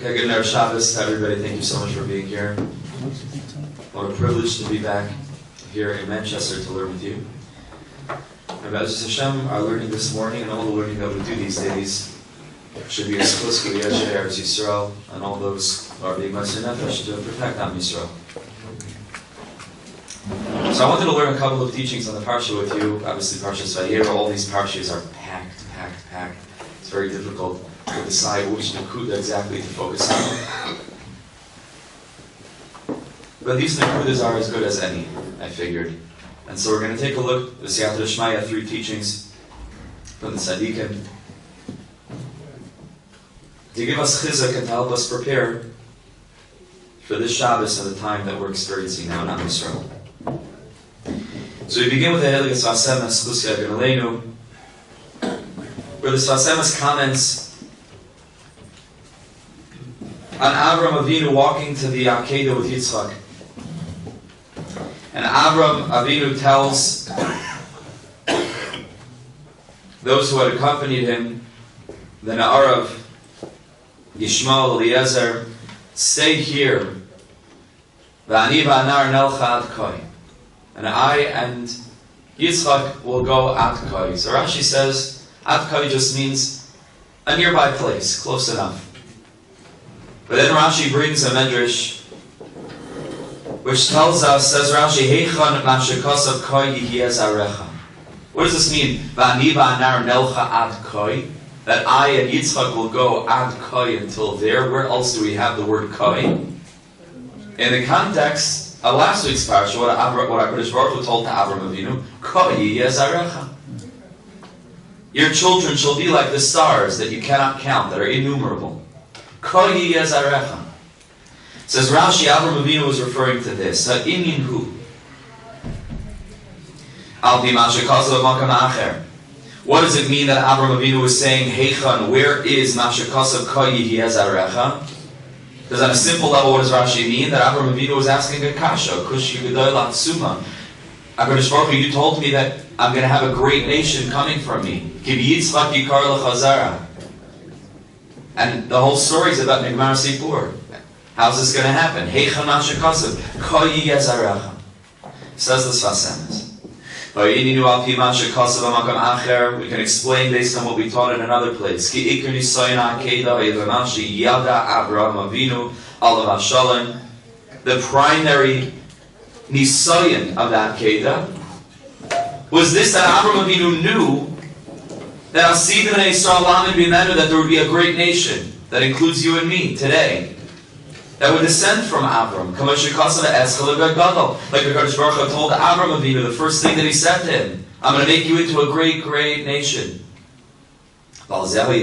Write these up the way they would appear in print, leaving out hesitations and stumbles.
Okay, good night, Shabbos to everybody. Thank you so much for being here. What a privilege to be back here in Manchester to learn with you. And as Hashem, our learning this morning and all the learning that we do these days should be as close to the heirs, Yisrael, and all those who are being nefesh to protect Am Yisrael. So I wanted to learn a couple of teachings on the parsha with you. Obviously, parshas Vayeira, all these parshas are packed. It's very difficult to decide which nekuda exactly to focus on. But these nekudas are as good as any, I figured. And so we're going to take a look at the Siyata Shmaya, 3 teachings from the Tzaddikim, to give us chizuk and to help us prepare for this Shabbos and the time that we're experiencing now in Am Yisrael. So we begin with the Heligas Vasemas Chusya Gnaleinu, where the Vasemas comments on Avraham Avinu walking to the Akedah with Yitzchak. And Avraham Avinu tells those who had accompanied him, the Na'arav, Yishmael, Eliezer, stay here. V'ani v'anar nelcha ad koi. And I and Yitzchak will go ad koi. So Rashi says, ad koi just means a nearby place, close enough. But then Rashi brings a medrash which tells us, says Rashi, Heichan mashakasav koi yihiez arecha. What does this mean? V'ani v'anar nelcha ad koi. That I and Yitzchak will go ad koi until there. Where else do we have the word koi? In the context of last week's parsha, what HaKadosh Baruch Hu told to Avraham Avinu, koi yihiez arecha. Your children shall be like the stars that you cannot count, that are innumerable. Koi yihiez arecha. Says Rashi, Avraham Avinu was referring to this. Ha'inyin hu. Al pi mashakasav makam acher. What does it mean that Avraham Avinu was saying, Heichan, where is mashakasav koi yihiez arecha? Because on a simple level, what does Rashi mean? That Avraham Avinu was asking a kasha, kush yugadoy latsuma. HaKadosh Baruch Hu, you told me that I'm going to have a great nation coming from me. Ki Yitzchak yikar l'chazara. And the whole story is about Nigmar Sipur. How's this going to happen? Heichan mashakasav koi yihiez arecha. Says the Sefas. We can explain based on what we taught in another place. The primary nisayon of that Akedah was this, that Avraham Avinu knew that that there would be a great nation that includes you and me today, that would descend from Avram. Like the Kedushas Baruch Hu told Avram Avinu, the first thing that he said to him, I'm going to make you into a great, great nation. And Avram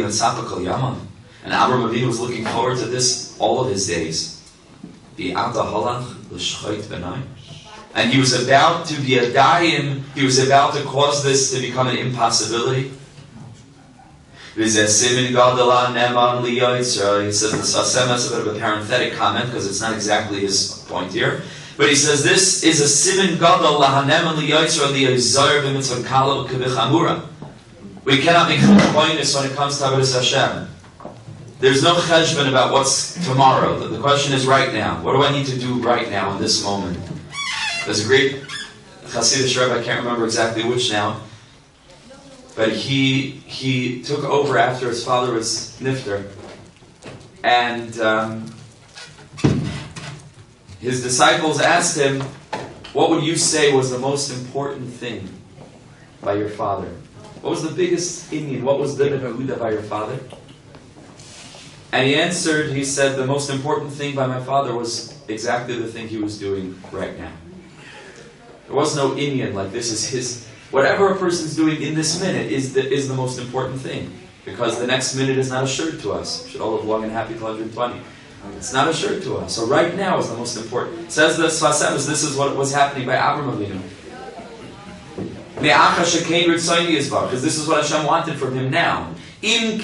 Avinu was looking forward to this all of his days. And he was about to be a daim, he was about to cause this to become an impossibility. It says the Sefas, a bit of a parenthetic comment because it's not exactly his point here. But he says this is a simin gadol lahanem liyotzar liyotzar b'mitzvah kala k'bichamura. We cannot make complaints when it comes to Avodas Hashem. There's no cheshbon about what's tomorrow. The question is right now. What do I need to do right now in this moment? There's a great Hasidic Rebbe, I can't remember exactly which now, but he took over after his father was nifter, and his disciples asked him, what would you say was the most important thing by your father? What was the biggest inyan? What was the nekuda by your father? And he answered, he said, the most important thing by my father was exactly the thing he was doing right now. There was no inyan, like this is his. Whatever a person's doing in this minute is the most important thing. Because the next minute is not assured to us. We should all live long and happy till 120. It's not assured to us. So right now is the most important. It says the Sefas, this is what was happening by Avraham Avinu. Because this is what Hashem wanted from him now. Who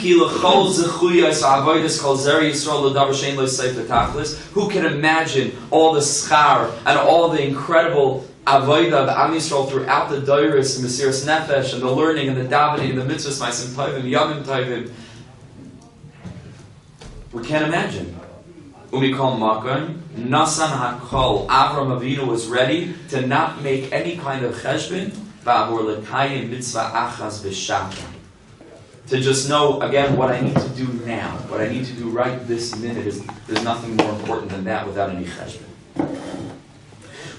can imagine all the schar and all the incredible avodah of Am Yisrael throughout the Doiris and Mesiras Nefesh and the learning and the davening and the mitzvahs, Ma'asim Tovim, Yamim Tovim. We can't imagine. Umikol Makon, Nasan HaKol, Avraham Avinu was ready to not make any kind of cheshbon, Va'avor L'kayim Mitzvah Achaz B'Shakim. To just know, again, what I need to do now, what I need to do right this minute, there's nothing more important than that without any cheshbon.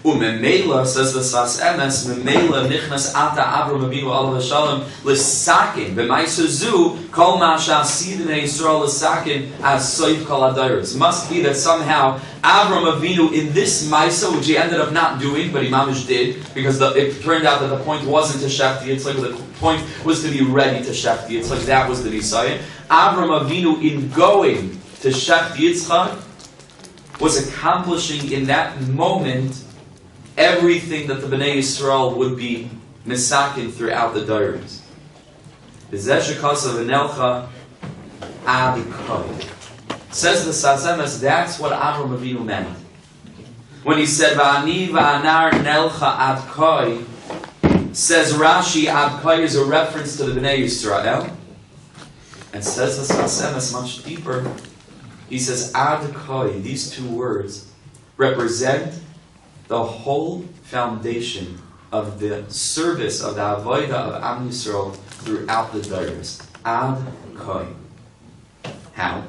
Umemela, says the Sefas Emes, Memela nichnas ata Avraham Avinu alav hashalom l'sakin b'maisa zu kol ma she'asid b'nei Yisrael l'sakin as soif kol hadayros. Must be that somehow Avraham Avinu in this maisa, which he ended up not doing, but he mamish did, because it turned out that the point wasn't to shech the Yitzchak, but the point was to be ready to shech the Yitzchak. That was the Nisayim. Avraham Avinu in going to shech the Yitzchak was accomplishing in that moment everything that the Bnei Yisrael would be misakin throughout the dairies. Says the Sefas Emes, that's what Avraham Avinu meant. When he said, Va'ani va'anar nelcha ad koi, says Rashi, ad koi is a reference to the Bnei Yisrael. And says the Sefas Emes much deeper. He says, ad koi, these two words represent the whole foundation of the service of the Avodah of Am Yisrael throughout the dairies. Ad koi. How?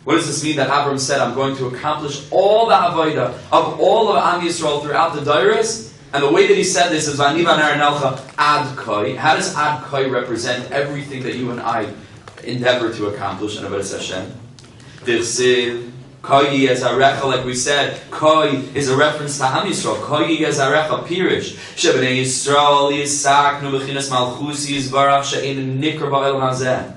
What does this mean that Avraham said, I'm going to accomplish all the Avodah of all of Am Yisrael throughout the dairies? And the way that he said this is V'ani v'anar nelcha ad koi. How does ad koi represent everything that you and I endeavor to accomplish in Avodas Hashem? Dirsiv Koi Yezarecha, like we said, Koi is a reference to Am Yisrael. Koi Yezarecha, Pirish. Shebnei Yisrael Yisaknu B'chinas Malchus Yizbarach She'ein Nikr Ba'el Hazeh.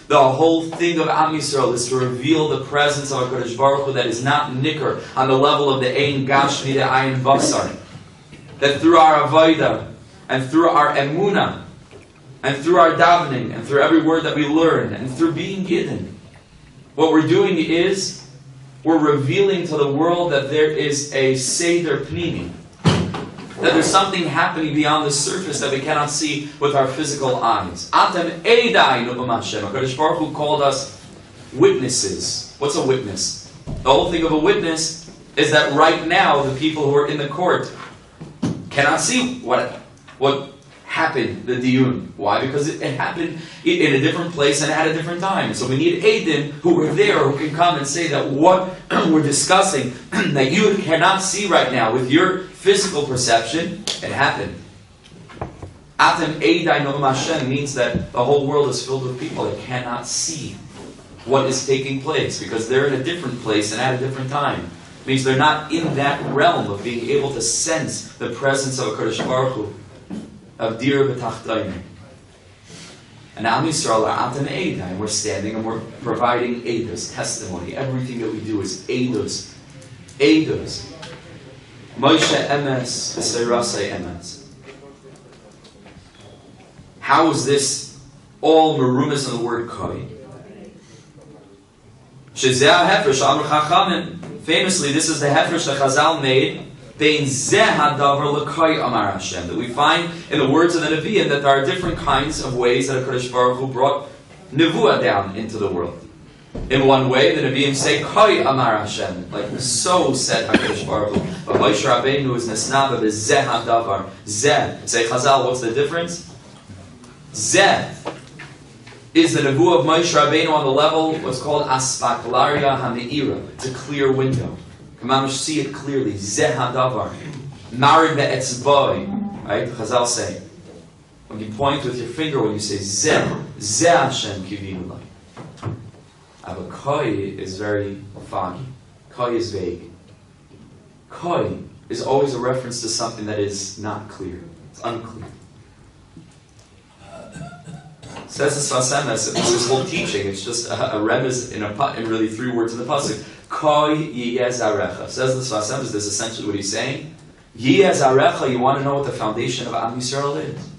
The whole thing of Am Yisrael is to reveal the presence of HaKadosh Baruch Hu that is not Nikr on the level of the Ein Gashmi, the Ein Basar. That through our Avodah, and through our Emunah, and through our davening, and through every word that we learn, and through being Yidden, what we're doing is we're revealing to the world that there is a Seder Pnimi. That there's something happening beyond the surface that we cannot see with our physical eyes. Atem Eidai Nubam Hashem. HaKadosh Baruch Hu called us witnesses. What's a witness? The whole thing of a witness is that right now the people who are in the court cannot see what happened, the diyun. Why? Because it happened in a different place and at a different time. So we need Eidim who were there, who can come and say that what we're discussing, that you cannot see right now with your physical perception, it happened. Atem Eidai Noam Hashem means that the whole world is filled with people that cannot see what is taking place because they're in a different place and at a different time. It means they're not in that realm of being able to sense the presence of HaKadosh Baruch Hu, of Dir B'Tachtayim. And Am Yisrael are Atem Eidai, and we're standing and we're providing Eidos, testimony. Everything that we do is Eidos. Eidos. Moshe Emes, V'Seirasei Emes. How is this all merumas in the word Koi? Shezeh HaHefresh Amar Chachamim. Famously, this is the Hefresh that Chazal made Bein Zeh HaDavar L'Koi Amar Hashem. That we find in the words of the Nevi'im that there are different kinds of ways that HaKadosh Baruch Hu brought Nevuah down into the world. In one way, the Nevi'im say Koi Amar Hashem, like so said HaKadosh Baruch Hu. But Moshe Rabbeinu is Nesnava B'Zeh HaDavar. Zeh. Say Chazal, what's the difference? Zeh is the Nevuah of Moshe Rabbeinu on the level what's called Aspaklaria HaMe'ira. It's a clear window. Come on, see it clearly. Zeh HaDavar. Marid Be'etzboi. Right? Chazal say. When you point with your finger, when you say Zeh, Zeh Hashem Kivinu Lai. But Koi is very foggy. Koi is vague. Koi is always a reference to something that is not clear. It's unclear. Says the Sefas Emes, this whole teaching, it's just a remez in really 3 words in the pasuk. Koi Yezarecha. Says the Sefas Emes, this is essentially what he's saying. Yezarecha, you want to know what the foundation of Am Yisrael is?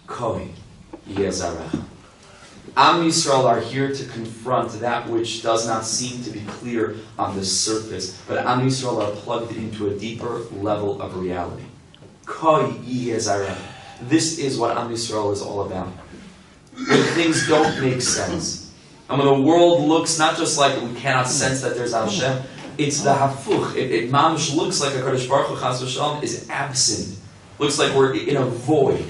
Koi Yezarecha. Am Yisrael are here to confront that which does not seem to be clear on the surface, but Am Yisrael are plugged into a deeper level of reality. Koi Yezarecha. This is what Am Yisrael is all about. When things don't make sense, And when the world looks not just like we cannot sense that there's Hashem, it's the hafuch. It mamish looks like a Kadosh Baruch Hu Chas v'Shalom is absent. Looks like we're in a void.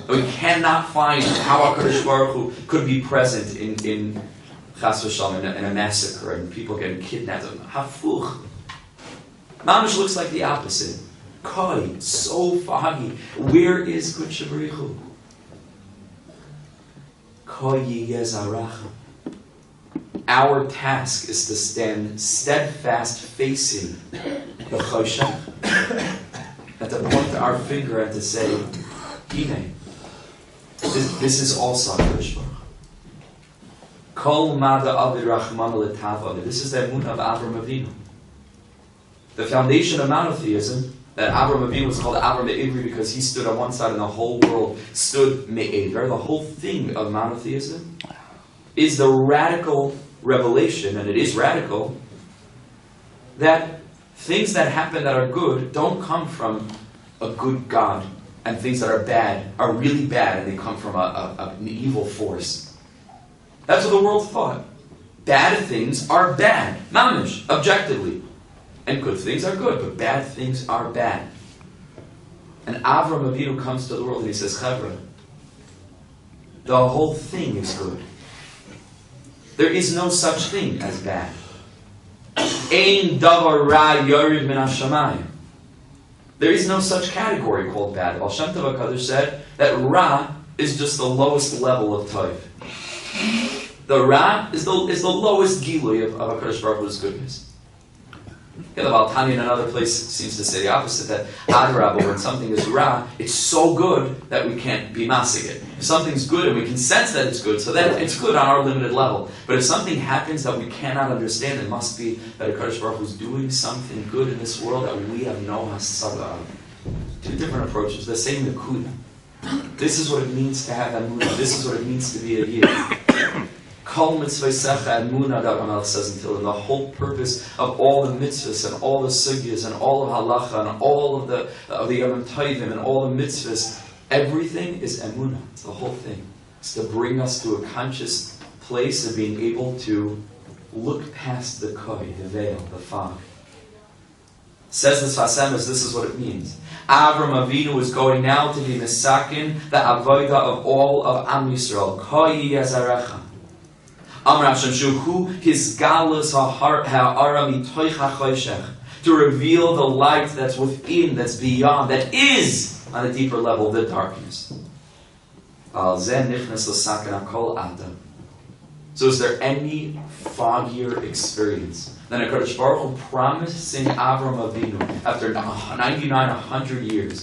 We cannot find how a Kadosh Baruch Hu could be present in Chas v'Shalom, in a massacre, and people getting kidnapped. Hafuch. Mamish looks like the opposite. Koi, so foggy. Where is Kudsha B'richu? Koi yezaracha. Our task is to stand steadfast facing the Choshech, and to point our finger and to say, Hine, this is also HaKadosh Baruch. Kol mada avid rachman l'tav avid. This is the emunah of Avraham Avinu. The foundation of monotheism, that Avraham Avinu was called Avraham Me'ivri because he stood on one side and the whole world stood Me'ever. The whole thing of monotheism is the radical revelation, and it is radical, that things that happen that are good don't come from a good God, and things that are bad are really bad and they come from an evil force. That's what the world thought. Bad things are bad, mamish, objectively. And good things are good, but bad things are bad. And Avraham Avinu comes to the world and he says, Chevra, the whole thing is good. There is no such thing as bad. Ein davar ra yorid min hashamayim. There is no such category called bad. Baal Shem Tov HaKadosh said that ra is just the lowest level of toiv. The ra is the lowest gilui of HaKadosh Baruch Hu's goodness. The Baal Tanya in another place seems to say the opposite, that Adrabah, when something is ra, it's so good that we can't be masig it. If something's good and we can sense that it's good, so that it's good on our limited level. But if something happens that we cannot understand, it must be that HaKadosh Baruch Hu is doing something good in this world that we have no hasaga of. Two different approaches, the same nakuda. This is what it means to have emunah. This is what it means to be a yid. Kol mitzvaysecha emunah, that Ramal says until, and the whole purpose of all the mitzvahs and all the sugyas and all of halacha and all of the yom tovim and all the mitzvahs, everything is emunah. It's the whole thing. It's to bring us to a conscious place of being able to look past the koi, the veil, the fog. Says the Sefas Emes, this is what it means. Avraham Avinu was going now to be misakin, the avodah of all of Am Yisrael. Koi yazarecha. Amar Hashem Shuhu, his galus ha'ara mitoich ha'choshech, to reveal the light that's within, that's beyond, that is on a deeper level, the darkness. Al zeh nichnas l'saken hakol adam. So is there any foggier experience than HaKadosh Baruch Hu promising Avraham Avinu after 100 years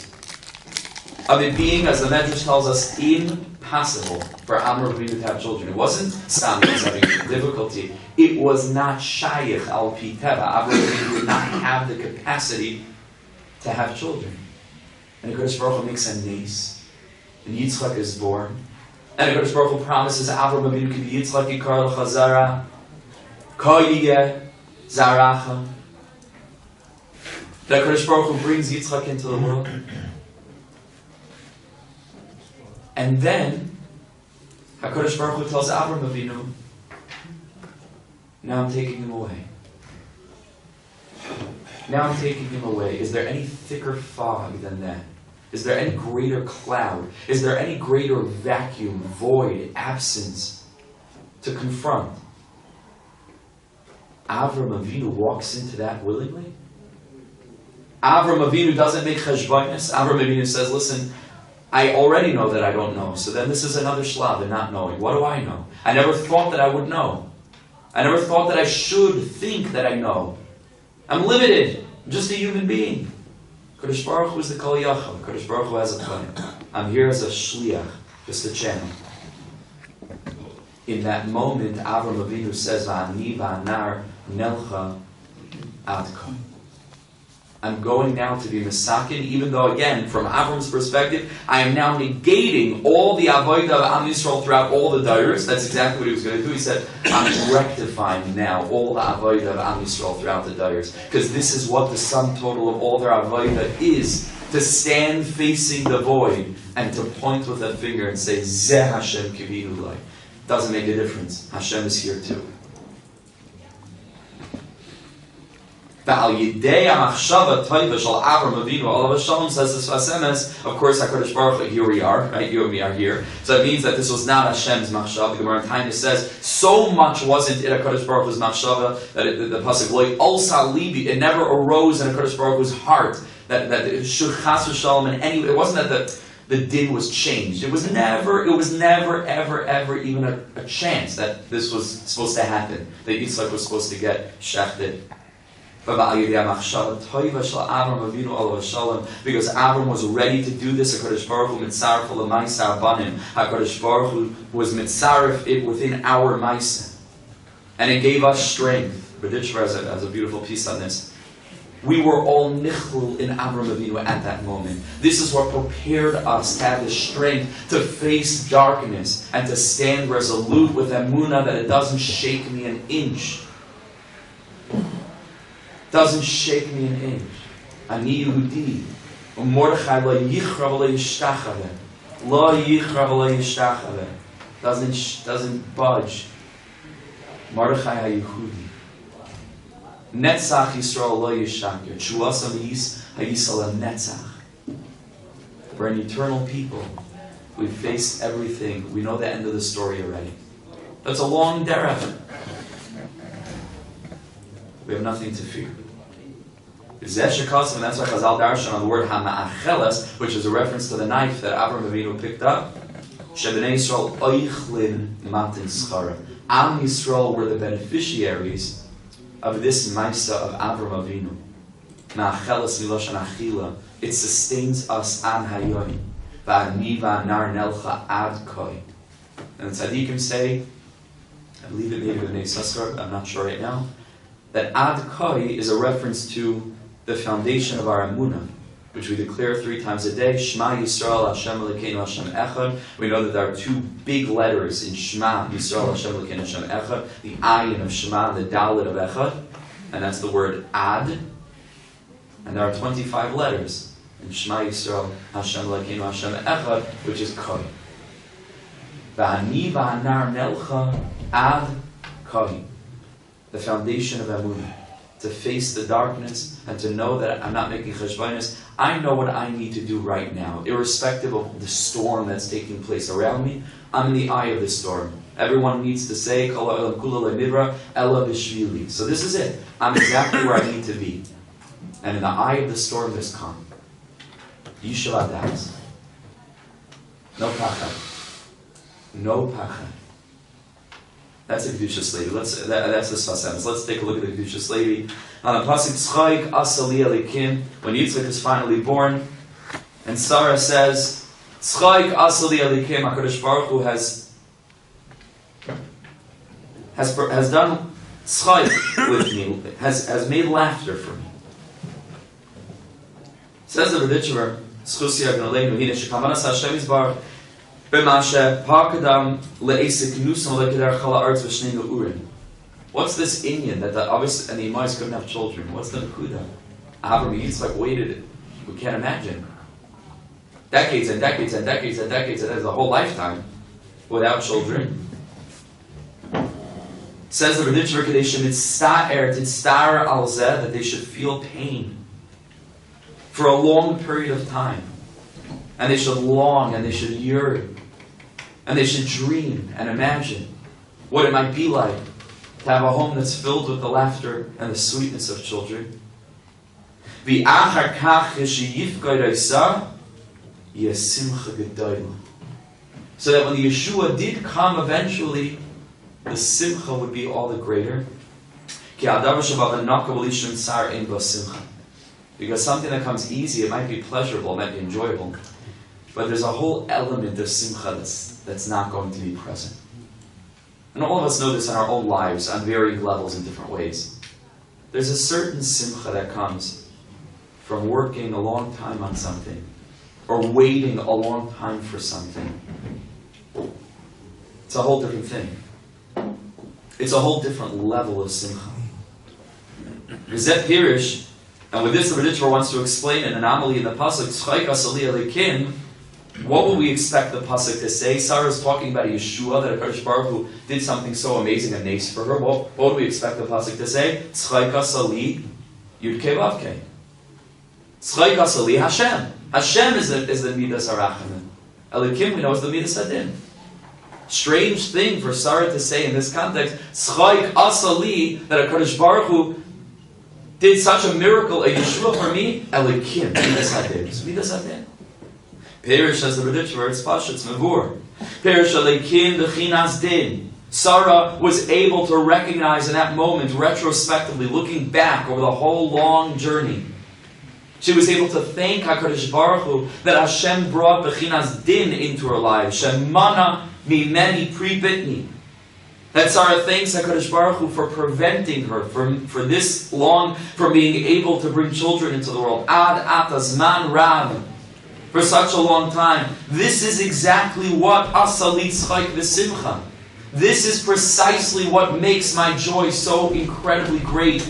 of it being, as the Medrash tells us, impossible for Avraham Avinu to have children? It wasn't Sam who was having difficulty. It was not Shayich al Pi Teva. Avraham Avinu did not have the capacity to have children. And HaKadosh Baruch Hu makes a nes, and Yitzchak is born. And HaKadosh Baruch Hu promises Avraham Avinu ki Yitzchak yikar l'chazara, ko yiyeh zaracha. That HaKadosh Baruch Hu brings Yitzchak into the world. And then HaKadosh Baruch Hu tells Avraham Avinu, now I'm taking him away. Now I'm taking him away. Is there any thicker fog than that? Is there any greater cloud? Is there any greater vacuum, void, absence to confront? Avraham Avinu walks into that willingly. Avraham Avinu doesn't make cheshbonos. Avraham Avinu says, listen, I already know that I don't know, so then this is another shlav in not knowing. What do I know? I never thought that I would know. I never thought that I should think that I know. I'm limited. I'm just a human being. Kadosh Baruch Hu is the Kol Yachal. Kadosh Baruch Hu has a plan. I'm here as a shliach, just a channel. In that moment, Avraham Avinu says, "Va'ani va'anar nelcha ad kol." I'm going now to be misakin, even though, again, from Avram's perspective, I am now negating all the avodah of Am Yisrael throughout all the heirs. That's exactly what he was going to do. He said, I'm rectifying now all the avodah of Am Yisrael throughout the heirs. Because this is what the sum total of all their avodah is. To stand facing the void and to point with a finger and say, Zeh Hashem kivinu lai. Doesn't make a difference. Hashem is here too. Al Yidei HaMachshava Toiva Shel Avraham Avinu Olav Shalom, says the Sefas Emes. Of course, HaKadosh Baruch Hu, here we are, right? You and me are here. So it means that this was not Hashem's Machshava. The Gemara in Tanya says, so much wasn't it HaKadosh Baruch Hu's Machshava that the pasuk Loi Olsa Libi, it never arose in HaKadosh Baruch Hu's heart that it should Chas v'Shalom in any way. It wasn't that the din was changed. It was never, ever even a chance that this was supposed to happen. That Yitzchak was supposed to get shechted. Because Avraham was ready to do this. HaKadosh Baruch Hu mitzaref l'maisa abanim. HaKadosh Baruch Hu was mitzaref it within our maisa, and it gave us strength. B'dishvar has a beautiful piece on this. We were all nichlul in Avraham Avinu at that moment. This is what prepared us to have the strength to face darkness and to stand resolute with emunah that it doesn't shake me an inch. Doesn't shake me an inch. Ani Yehudi. Mordechai lo yichra v'lo yishtachave. Lo yichra v'lo yishtachave. Doesn't budge. Mordechai ha-Yehudi. Netzach Yisrael lo yishakir. Shuasam hayisal netzach. We're an eternal people. We've faced everything. We know the end of the story already. That's a long derech. We have nothing to fear. And that's why Chazal darshan on the word hama'acheles, which is a reference to the knife that Avraham Avinu picked up. Shebnei Yisrael oichlin matin schara. Am Yisrael were the beneficiaries of this maisa of Avraham Avinu. Ma'acheles miloshan achila. It sustains us an hayoim. Va'ani va'nar nelcha ad koi. And the tzaddikim say, I believe it may be the Bnei Saskar, I'm not sure right now, that ad koi is a reference to the foundation of our emunah, which we declare 3 times a day. Shema Yisrael Hashem Elokeinu Hashem Echad. We know that there are 2 big letters in Shema Yisrael Hashem Elokeinu Hashem Echad. The ayin of Shema and the dalet of Echad, and that's the word ad. And there are 25 letters in Shema Yisrael Hashem Elokeinu Hashem Echad, which is koi. V'ani v'anar nelcha ad koi. The foundation of emunah. To face the darkness and to know that I'm not making cheshbonos. I know what I need to do right now, irrespective of the storm that's taking place around me. I'm in the eye of the storm. Everyone needs to say, Kol kula le'nivra ela b'shvili. So this is it. I'm exactly where I need to be. And in the eye of the storm, there's calm. Yishuv adas. No pachad. No pachad. That's a Kedushas lady. That's the Sefas Emes. Let's take a look at the Kedushas lady. On the pasuk Tzchaik Asali Elikim, when Yitzchak is finally born, and Sarah says, Tzchaik Asali Elikim, HaKadosh Baruch Hu has done tzchaik with me, has made laughter for me. Says the Rebbe Schusi Agnoleinu, Hine Shekamanas Hashem Yisbarach, What's this Indian that the Avis and the Emes couldn't have children? What's the Nakuda? Avraham Yitzchak waited, we can't imagine. Decades and decades and decades and decades, and that's a whole lifetime without children. Says the Rebbe that they should feel pain for a long period of time. And they should long and they should yearn. And they should dream and imagine what it might be like to have a home that's filled with the laughter and the sweetness of children. So that when the Yeshua did come eventually, the simcha would be all the greater. Because something that comes easy, it might be pleasurable, it might be enjoyable. But there's a whole element of simcha that's not going to be present. And all of us know this in our own lives on varying levels in different ways. There's a certain simcha that comes from working a long time on something or waiting a long time for something. It's a whole different thing. It's a whole different level of simcha. Rizet Pirish, and with this the Rebbe wants to explain an anomaly in the pasuk Tzchaik Asali Elikim. What would we expect the pasuk to say? Sarah is talking about a Yeshua, that HaKadosh Baruch Hu did something so amazing, a nace for her. What do we expect the pasuk to say? Tzchaika sali yud kei vav kei. Tzchaika sali Hashem. Hashem is the midas harachamim. Elikim, we know, is the midas hadin. Strange thing for Sarah to say in this context, Tzchaik asali, that HaKadosh Baruch Hu did such a miracle, a Yeshua for me, Elikim, midas hadin. It's midas hadin. Perish as the Riddichver, it's parshas mevur. Perish Elikim b'chinas din. Sarah was able to recognize in that moment, retrospectively, looking back over the whole long journey. She was able to thank HaKadosh Baruch Hu that Hashem brought b'chinas din into her life. Shemana mimeni pri-bitni. That Sarah thanks HaKadosh Baruch Hu for preventing her for this long, from being able to bring children into the world. Ad atazman rav. For such a long time. This is exactly what asali tzchaik v'simcha. This is precisely what makes my joy so incredibly great.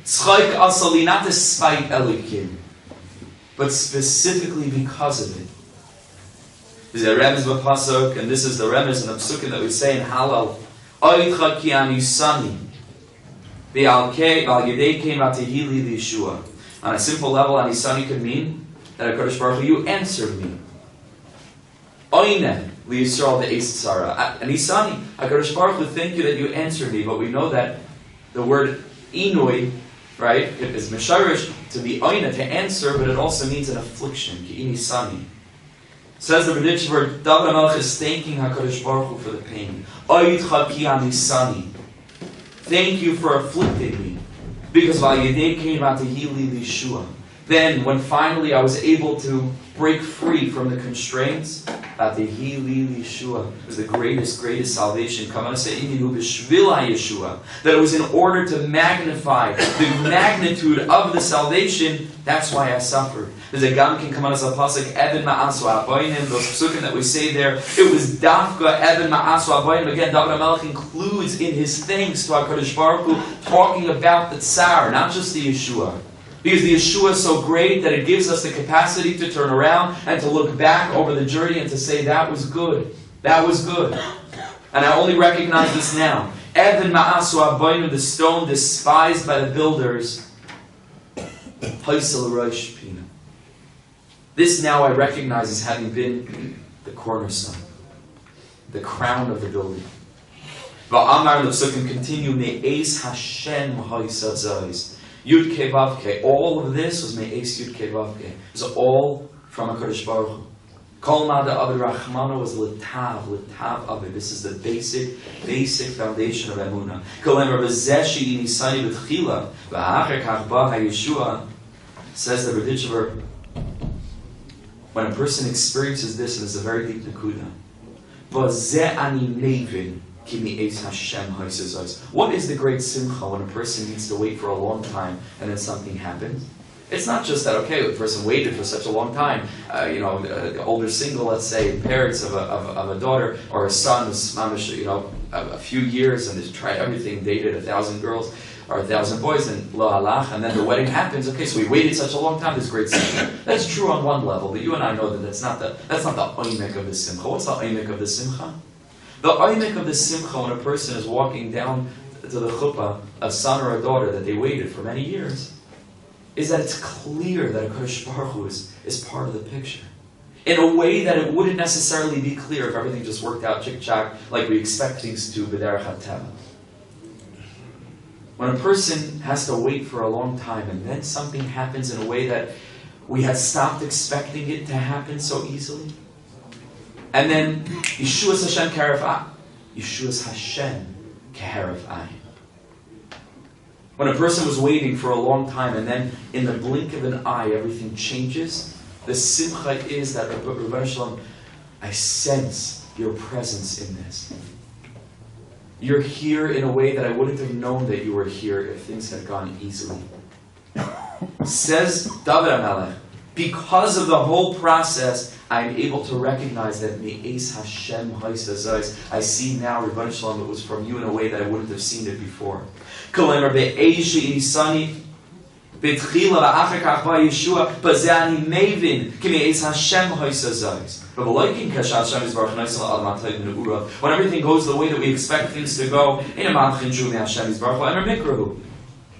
Tzchaik asali, not despite Elikim, but specifically because of it. There's a remez b'pasuk, and this is the remez and the psukim that we say in Halal. Oitcha ki anisani v'al yedei kein v'atehili v'yeshua. On a simple level, anisani could mean that HaKadosh Baruch Hu, you answered me. Oine liYisrael ve'es tzara. Anisani, HaKadosh Baruch Hu, thank you that you answered me. But we know that the word inui, right, it is mesharish to be oine, to answer, but it also means an affliction. Ki inisani. Says the Riddichver, David HaMelech is thanking HaKadosh Baruch Hu for the pain. Oitcha ki anisani. Thank you for afflicting me. Because then, when finally I was able to break free from the constraints, it was the greatest salvation. That it was in order to magnify the magnitude of the salvation. That's why I suffered. There's a gam can come on as a pasuk, Evan Ma'asu Aboinim, those psukim that we say there. It was Dafka, Evan Ma'asu Aboinim. Again, David HaMelech includes in his thanks to HaKadosh Baruch Hu, talking about the Tsar, not just the Yeshua. Because the Yeshua is so great that it gives us the capacity to turn around and to look back over the journey and to say, that was good. That was good. And I only recognize this now. Evan Ma'asu Aboinim, the stone despised by the builders. This now I recognize as having been the cornerstone, the crown of the building. Va'amar l'psukim continue, me'es Hashem ha'isazais. Yud Kei Vav Kei. All of this was me'es Yud Kei Vav Kei. It was all from HaKadosh Baruch Hu. Kol ma'da avid rachmano was l'tav avid. This is the basic foundation of Emunah. Kol emer b'zeh she'i nisani b'tchila, v'achar kach ba ha'yeshua, says the Riddichver, when a person experiences this, and it's a very deep nekuda. What is the great simcha when a person needs to wait for a long time and then something happens? It's not just that, okay, the person waited for such a long time. The older single, let's say, parents of a daughter or a son who's mamish, a few years and has tried everything, dated 1,000 girls or 1,000 boys, and lo halach, and then the wedding happens. Okay, so we waited such a long time. This great simcha. That's true on one level, but you and I know that that's not the oimek of the simcha. What's the oimek of the simcha? The oimek of the simcha when a person is walking down to the chuppah, a son or a daughter that they waited for many years, is that it's clear that HaKadosh Baruch Hu is part of the picture. In a way that it wouldn't necessarily be clear if everything just worked out chick-chack like we expect things to b'derech hateva. When a person has to wait for a long time and then something happens in a way that we had stopped expecting it to happen so easily, and then Yeshua's Hashem k'haref ayin. Yeshua's Hashem k'haref ayin. When a person was waiting for a long time and then in the blink of an eye everything changes, the simcha is that, Rebbeinu Shalom, I sense your presence in this. You're here in a way that I wouldn't have known that you were here if things had gone easily. Says David HaMelech, because of the whole process, I'm able to recognize that me'es Hashem ha'isazais. I see now, Rebbeinu Shalom, it was from you in a way that I wouldn't have seen it before. Kol emer be'ez she'inisani בתחילה ואחר כך בא ישוע, בזה אני מבין, כי מעץ השם הויסה זייס. But like Hashem is Baruch when everything goes the way that we expect things to go, in a Malchin Shu Hashem is Baruch and a Mikrahu.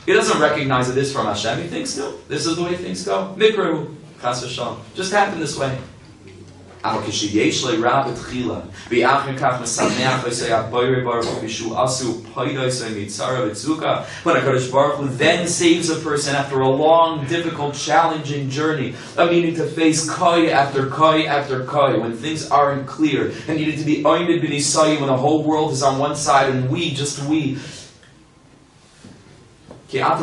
He doesn't recognize that this from Hashem. He thinks, no, this is the way things go. Mikrahu, Chas v'Shalom. Just happened this way. When a Kadosh Baruch Hu then saves a person after a long, difficult, challenging journey of needing to face koi after koi after koi, when things aren't clear, and needed to be oined b'nisayim when the whole world is on one side and we, just we. Just Am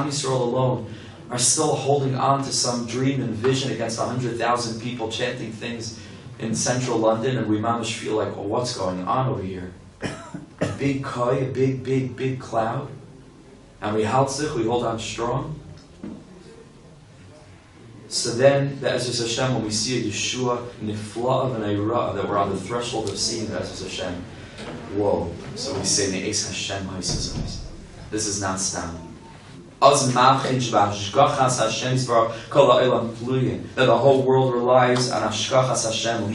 Yisrael alone are still holding on to some dream and vision against 100,000 people chanting things in central London, and we mamish feel like, well, what's going on over here? A big koi, a big cloud, and we haltzich, we hold on strong. So then, the Ezras Hashem, when we see a Yeshua, nifla and erev, that we're on the threshold of seeing the Ezras Hashem, whoa! So we say, Ne'es Hashem ha'isazos. This is not stam. That the whole world relies on Ashkachas Hashem.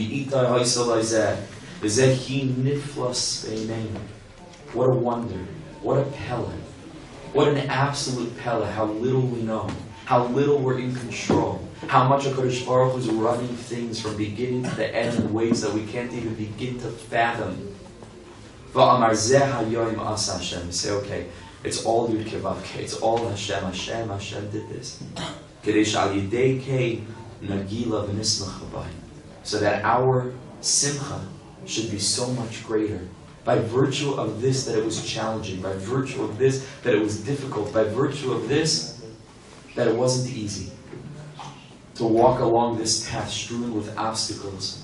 What a wonder. What a pella. What an absolute pella. How little we know. How little we're in control. How much HaKadosh Baruch Hu is running things from beginning to the end in ways that we can't even begin to fathom. You say, okay, it's all Yud Kevavke, it's all Hashem. Hashem did this. So that our simcha should be so much greater. By virtue of this, that it was challenging. By virtue of this, that it was difficult. By virtue of this, that it wasn't easy. To walk along this path strewn with obstacles.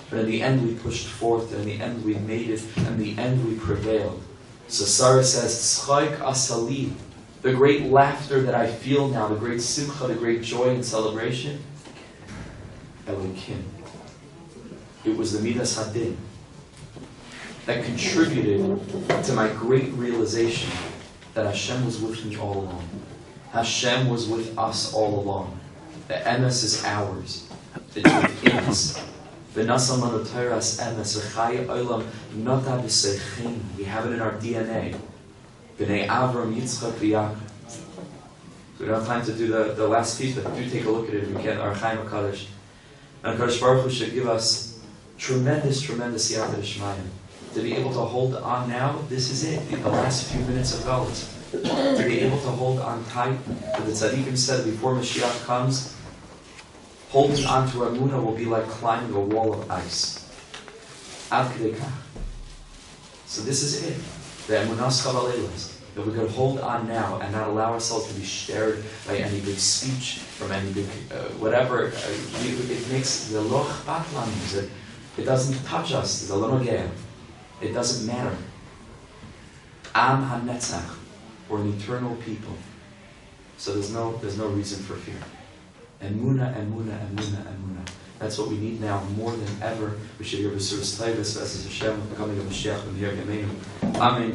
But in the end we pushed forth, and in the end we made it, and in the end we prevailed. So Sarah says, Tzchaik asali, the great laughter that I feel now, the great simcha, the great joy and celebration, Elokim. It was the Midas Hadin that contributed to my great realization that Hashem was with me all along. Hashem was with us all along. The Emes is ours. It's within us. We have it in our DNA. B'nei Avraham, Yitzchak, Yaakov. So we don't have time to do the last piece, but do take a look at it if we can. Our Chaim HaKadosh. And Kadosh Baruch Hu should give us tremendous Yad Shmayim. To be able to hold on now, this is it. In the last few minutes of Galut. To be able to hold on tight. But the Tzaddikim said before Mashiach comes, holding on to Emunah will be like climbing a wall of ice. Ad Kedei Kach. So this is it. The Emunah's Chavalelas. That we could hold on now and not allow ourselves to be scared by any big speech, from any big whatever. It makes the loch batlan. It doesn't touch us. The lonogea. It doesn't matter. Am HaNetzach. We're an eternal people. So there's no reason for fear. Emunah. That's what we need now more than ever. We should hear B'suras Taivas, as Hashem, coming of Mashiach, and the Amen. Amen.